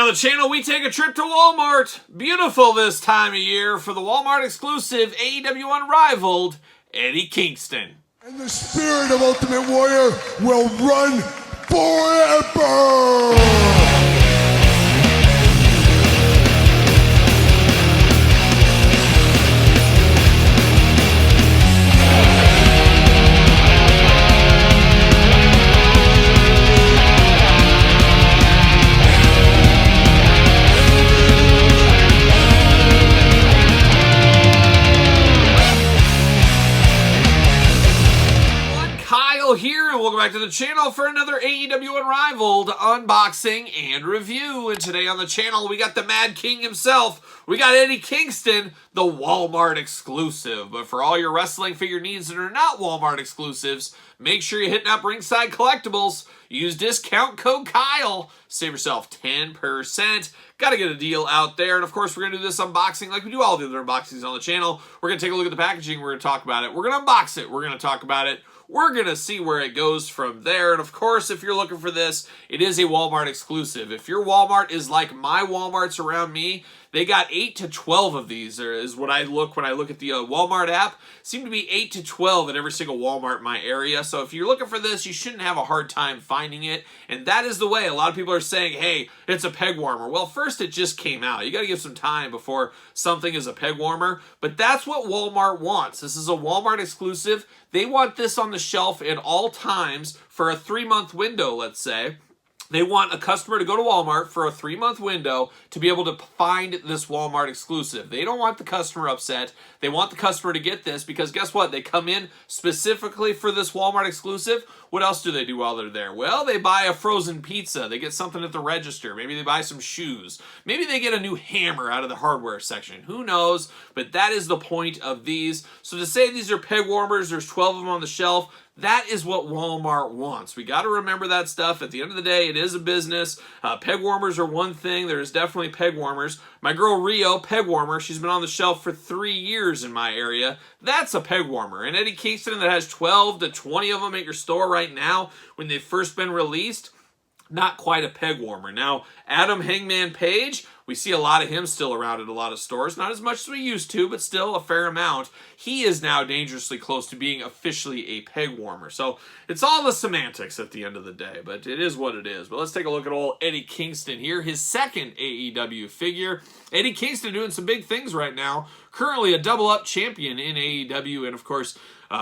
on the channel, we take a trip to Walmart. Beautiful this time of year for the Walmart exclusive AEW Unrivaled, Eddie Kingston. And the spirit of Ultimate Warrior will run forever! Here, and welcome back to the channel for another AEW Unrivaled unboxing and review. And today on the channel, we got the Mad King himself. We got Eddie Kingston, the Walmart exclusive. But for all your wrestling figure needs that are not Walmart exclusives, make sure you're hitting up Ringside Collectibles. Use discount code Kyle. Save yourself 10%. Got to get a deal out there. And of course, we're going to do this unboxing like we do all the other unboxings on the channel. We're going to take a look at the packaging. We're going to talk about it. We're going to unbox it. We're going to talk about it. We're going to see where it goes from there. And of course, if you're looking for this, it is a Walmart exclusive. If your Walmart is like my Walmarts around me, they got 8 to 12 of these. There is what I look when I look at the Walmart app. Seem to be 8 to 12 at every single Walmart in my area. So if you're looking for this, you shouldn't have a hard time finding it. And that is the way. A lot of people are saying, hey, it's a peg warmer. Well, first it just came out. You got to give some time before something is a peg warmer. But that's what Walmart wants. This is a Walmart exclusive. They want this on the shelf at all times for a 3-month window, let's say. They want a customer to go to Walmart for a 3-month window to be able to find this Walmart exclusive. They don't want the customer upset. They want the customer to get this because guess what? They come in specifically for this Walmart exclusive. What else do they do while they're there? Well, they buy a frozen pizza. They get something at the register. Maybe they buy some shoes. Maybe they get a new hammer out of the hardware section. Who knows? But that is the point of these. So to say these are peg warmers, there's 12 of them on the shelf, that is what Walmart wants. We got to remember that stuff. At the end of the day, it is a business. Peg warmers are one thing. There's definitely peg warmers. My girl Rio, peg warmer, she's been on the shelf for 3 years in my area. That's a peg warmer. And Eddie Kingston that has 12 to 20 of them at your store right now when they've first been released, not quite a peg warmer. Now, Adam Hangman Page, we see a lot of him still around at a lot of stores. Not as much as we used to, but still a fair amount. He is now dangerously close to being officially a peg warmer. So it's all the semantics at the end of the day, but it is what it is. But let's take a look at old Eddie Kingston here, his second AEW figure. Eddie Kingston doing some big things right now. Currently a double-up champion in AEW and, of course,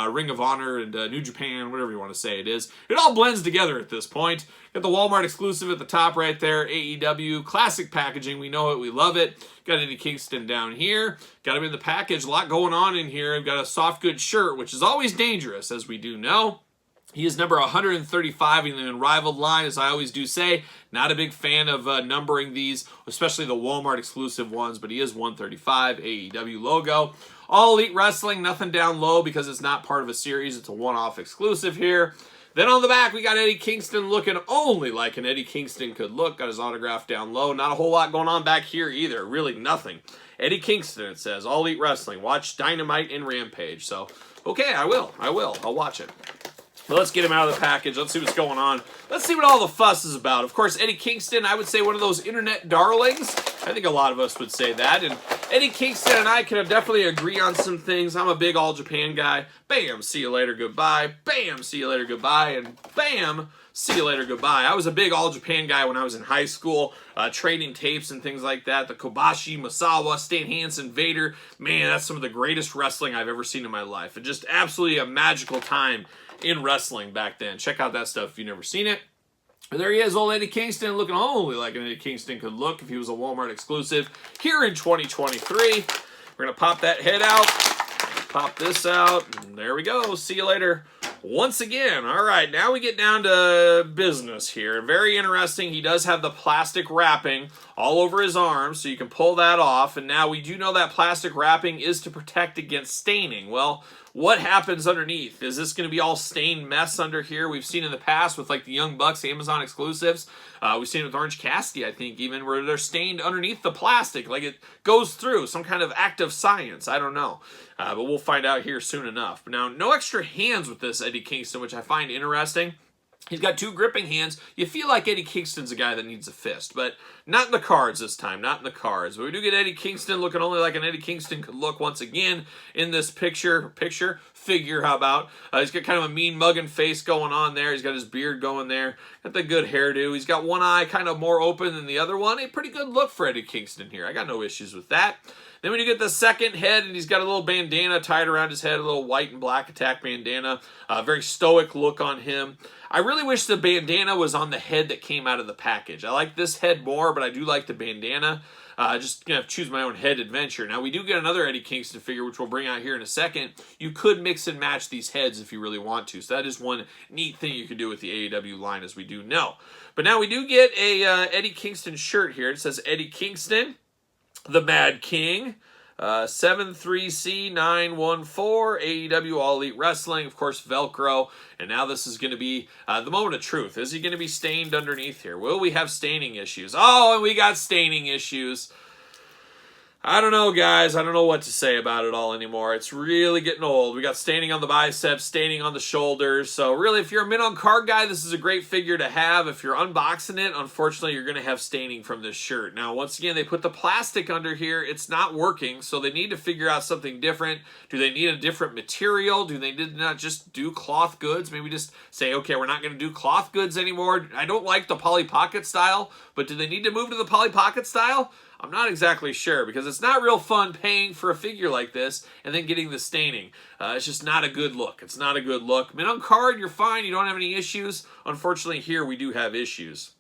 Ring of Honor and New Japan, whatever you want to say it is. It all blends together at this point. Got the Walmart exclusive at the top right there, AEW. Classic packaging. We know it. We love it. Got Eddie Kingston down here. Got him in the package. A lot going on in here. I've got a soft goods shirt, which is always dangerous, as we do know. He is number 135 in the Unrivaled line, as I always do say. Not a big fan of numbering these, especially the Walmart exclusive ones, but he is 135, AEW logo. All Elite Wrestling, nothing down low because it's not part of a series. It's a one-off exclusive here. Then on the back, we got Eddie Kingston looking only like an Eddie Kingston could look. Got his autograph down low. Not a whole lot going on back here either. Really nothing. Eddie Kingston, it says. All Elite Wrestling. Watch Dynamite and Rampage. So, okay, I will. I'll watch it. But let's get him out of the package. Let's see what's going on. Let's see what all the fuss is about. Of course, Eddie Kingston, I would say one of those internet darlings. I think a lot of us would say that. And Eddie Kingston and I can definitely agree on some things. I'm a big All Japan guy. Bam, see you later, goodbye. Bam, see you later, goodbye. And bam, see you later, goodbye. I was a big All Japan guy when I was in high school, trading tapes and things like that. The Kobashi, Masawa, Stan Hansen, Vader. Man, that's some of the greatest wrestling I've ever seen in my life. And just absolutely a magical time in wrestling back then. Check out that stuff if you've never seen it. But there he is, old Eddie Kingston, looking only like an Eddie Kingston could look if he was a Walmart exclusive here in 2023. We're going to pop that head out, pop this out, and there we go. See you later. Once again, all right, now we get down to business here. Very interesting. He does have the plastic wrapping all over his arm, so you can pull that off. And now we do know that plastic wrapping is to protect against staining. Well, what happens underneath? Is this going to be all stained mess under here? We've seen in the past with like the Young Bucks Amazon exclusives. We've seen it with Orange Cassidy, I think, even where they're stained underneath the plastic. Like it goes through some kind of act of science. I don't know. But we'll find out here soon enough. But now, no extra hands with this Eddie Kingston, which I find interesting. He's got 2 gripping hands. You feel like Eddie Kingston's a guy that needs a fist, but not in the cards this time, not in the cards. But we do get Eddie Kingston looking only like an Eddie Kingston could look once again in this figure, how about? He's got kind of a mean mugging face going on there. He's got his beard going there. Got the good hairdo. He's got one eye kind of more open than the other one. A pretty good look for Eddie Kingston here. I got no issues with that. Then when you get the second head, and he's got a little bandana tied around his head, a little white and black attack bandana. Very stoic look on him. I really wish the bandana was on the head that came out of the package. I like this head more, but I do like the bandana. Just gonna have to choose my own head adventure. Now we do get another Eddie Kingston figure, which we'll bring out here in a second. You could mix and match these heads if you really want to. So that is one neat thing you can do with the AEW line, as we do know. But now we do get a Eddie Kingston shirt here. It says Eddie Kingston, the Mad King. 73C914, AEW All Elite Wrestling, of course, Velcro. And now this is going to be the moment of truth. Is he going to be stained underneath here? Will we have staining issues? Oh, and we got staining issues. I don't know, guys. I don't know what to say about it all anymore. It's really getting old. We got staining on the biceps, staining on the shoulders. So really, if you're a mid-on-card guy, this is a great figure to have. If you're unboxing it, unfortunately, you're going to have staining from this shirt. Now, once again, they put the plastic under here. It's not working, so they need to figure out something different. Do they need a different material? Do they not just do cloth goods? Maybe just say, okay, we're not going to do cloth goods anymore. I don't like the Polly Pocket style, but do they need to move to the Polly Pocket style? I'm not exactly sure, because it's not real fun paying for a figure like this and then getting the staining. It's just not a good look. It's not a good look. Mid on card, you're fine. You don't have any issues. Unfortunately, here we do have issues.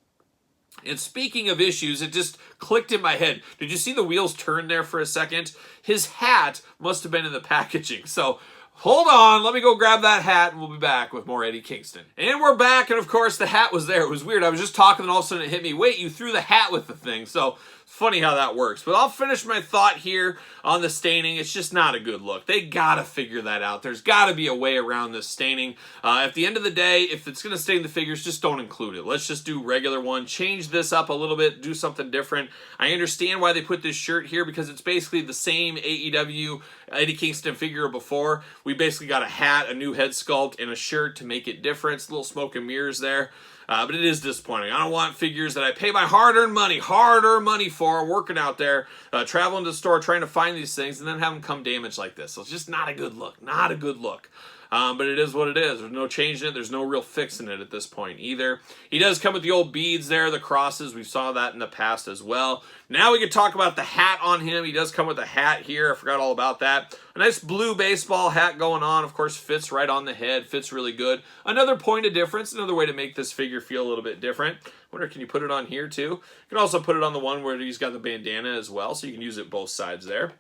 And speaking of issues, it just clicked in my head. Did you see the wheels turn there for a second? His hat must have been in the packaging. So hold on, let me go grab that hat, and we'll be back with more Eddie Kingston. And we're back, and of course, the hat was there. It was weird. I was just talking, and all of a sudden it hit me. Wait, you threw the hat with the thing. So funny how that works. But I'll finish my thought here on the staining. It's just not a good look. They gotta figure that out. There's gotta be a way around this staining. At the end of the day, if it's gonna stain the figures, just don't include it. Let's just do regular one. Change this up a little bit. Do something different. I understand why they put this shirt here, because it's basically the same AEW Eddie Kingston figure before. We basically got a hat, a new head sculpt, and a shirt to make it different. It's a little smoke and mirrors there. But it is disappointing. I don't want figures that I pay my hard-earned money for, working out there, traveling to the store, trying to find these things, and then have them come damaged like this. So it's just not a good look. Not a good look. But it is what it is. There's no changing it. There's no real fixing it at this point either. He does come with the old beads there, the crosses. We saw that in the past as well. Now we can talk about the hat on him. He does come with a hat here. I forgot all about that. A nice blue baseball hat going on. Of course, fits right on the head. Fits really good. Another point of difference. Another way to make this figure feel a little bit different. I wonder, can you put it on here too? You can also put it on the one where he's got the bandana as well, so you can use it both sides there.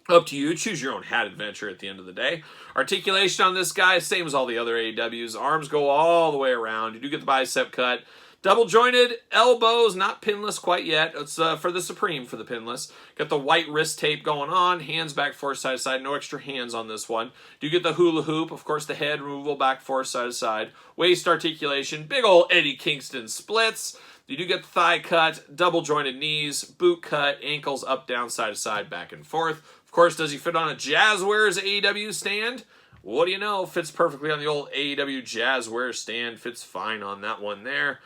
Up to you. Choose your own hat adventure at the end of the day. Articulation on this guy, same as all the other AEWs. Arms go all the way around. You do get the bicep cut. Double jointed elbows, not pinless quite yet. It's for the Supreme for the pinless. Got the white wrist tape going on. Hands back forth, side to side. No extra hands on this one. Do get the hula hoop. Of course, the head removal back forth, side to side. Waist articulation. Big old Eddie Kingston splits. You do get the thigh cut, double jointed knees, boot cut, ankles up, down, side to side, back and forth. Of course, does he fit on a Jazzwares AEW stand? What do you know? Fits perfectly on the old AEW Jazzwares stand. Fits fine on that one there.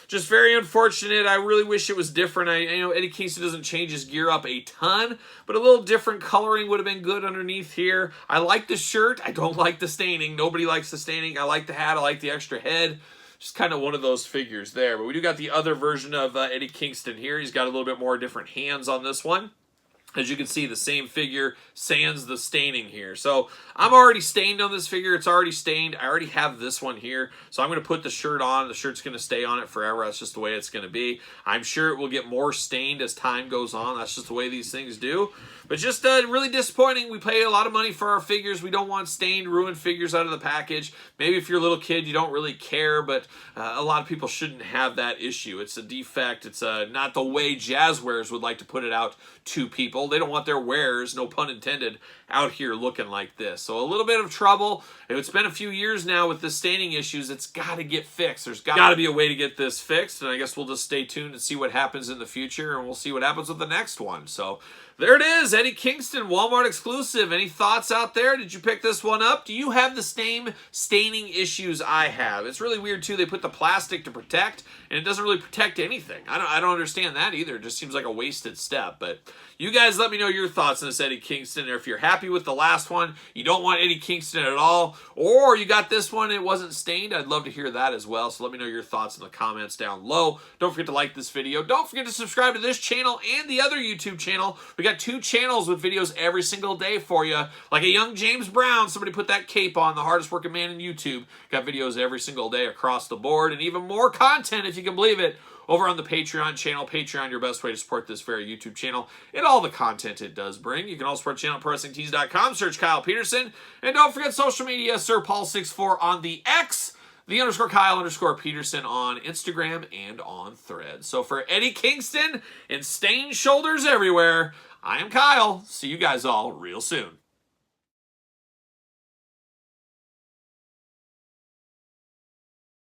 Just very unfortunate. I really wish it was different. I know Eddie Kingston doesn't change his gear up a ton, but a little different coloring would have been good underneath here. I like the shirt. I don't like the staining. Nobody likes the staining. I like the hat. I like the extra head. Just kind of one of those figures there. But we do got the other version of Eddie Kingston here. He's got a little bit more different hands on this one. As you can see, the same figure sans the staining here. So I'm already stained on this figure. It's already stained. I already have this one here. So I'm going to put the shirt on. The shirt's going to stay on it forever. That's just the way it's going to be. I'm sure it will get more stained as time goes on. That's just the way these things do. But just really disappointing. We pay a lot of money for our figures. We don't want stained, ruined figures out of the package. Maybe if you're a little kid, you don't really care, but a lot of people shouldn't have that issue. It's a defect. It's not the way Jazzwares would like to put it out to people. control. They don't want their wares, no pun intended, out here looking like this. So a little bit of trouble. It's been a few years now with the staining issues. It's got to get fixed. There's got to be a way to get this fixed, and I guess we'll just stay tuned and see what happens in the future, and we'll see what happens with the next one. So there it is, Eddie Kingston, Walmart exclusive. Any thoughts out there? Did you pick this one up? Do you have the same staining issues I have? It's really weird, too. They put the plastic to protect, and it doesn't really protect anything. I don't understand that either. It just seems like a wasted step. But you guys let me know your thoughts on this Eddie Kingston, or if you're happy with the last one, you don't want Eddie Kingston at all, or you got this one, it wasn't stained. I'd love to hear that as well. So let me know your thoughts in the comments down low. Don't forget to like this video. Don't forget to subscribe to this channel and the other YouTube channel. We got 2 channels with videos every single day for you. Like a young James Brown, somebody put that cape on, the hardest working man in YouTube. Got videos every single day across the board, and even more content, if you can believe it, over on the Patreon channel. Patreon, your best way to support this very YouTube channel and all the content it does bring. You can also support the channel at ProWrestlingTees.com. Search Kyle Peterson. And don't forget social media, SirPaul64 on the X, the _Kyle_Peterson on Instagram and on Threads. So for Eddie Kingston and stained shoulders everywhere, I am Kyle. See you guys all real soon.